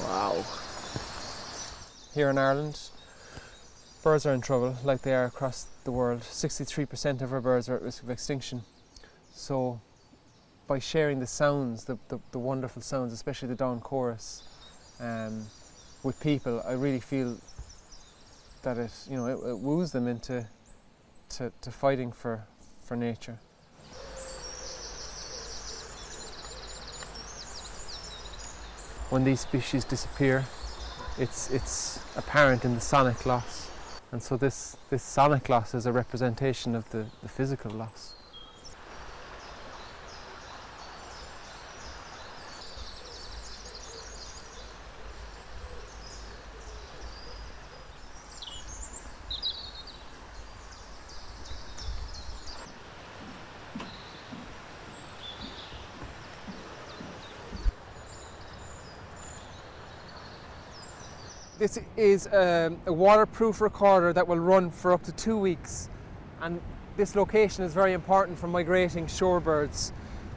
Wow. Here in Ireland, birds are in trouble, like they are across the world. 63% of our birds are at risk of extinction. So by sharing the sounds, the wonderful sounds, especially the dawn chorus, with people, I really feel that it woos them into fighting for nature. When these species disappear, it's apparent in the sonic loss, and so this sonic loss is a representation of the physical loss. This is a waterproof recorder that will run for up to 2 weeks, and this location is very important for migrating shorebirds.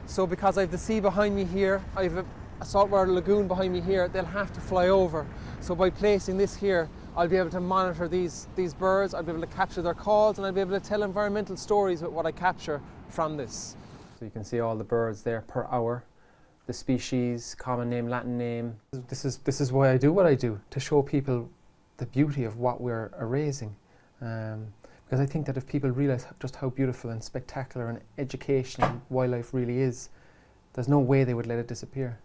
So because I have the sea behind me here, I have a saltwater lagoon behind me here, they'll have to fly over. So by placing this here, I'll be able to monitor these birds, I'll be able to capture their calls, and I'll be able to tell environmental stories with what I capture from this. So you can see all the birds there per hour. The species, common name, Latin name. This is why I do what I do, to show people the beauty of what we're erasing. Because I think that if people realise just how beautiful and spectacular and educational wildlife really is, there's no way they would let it disappear.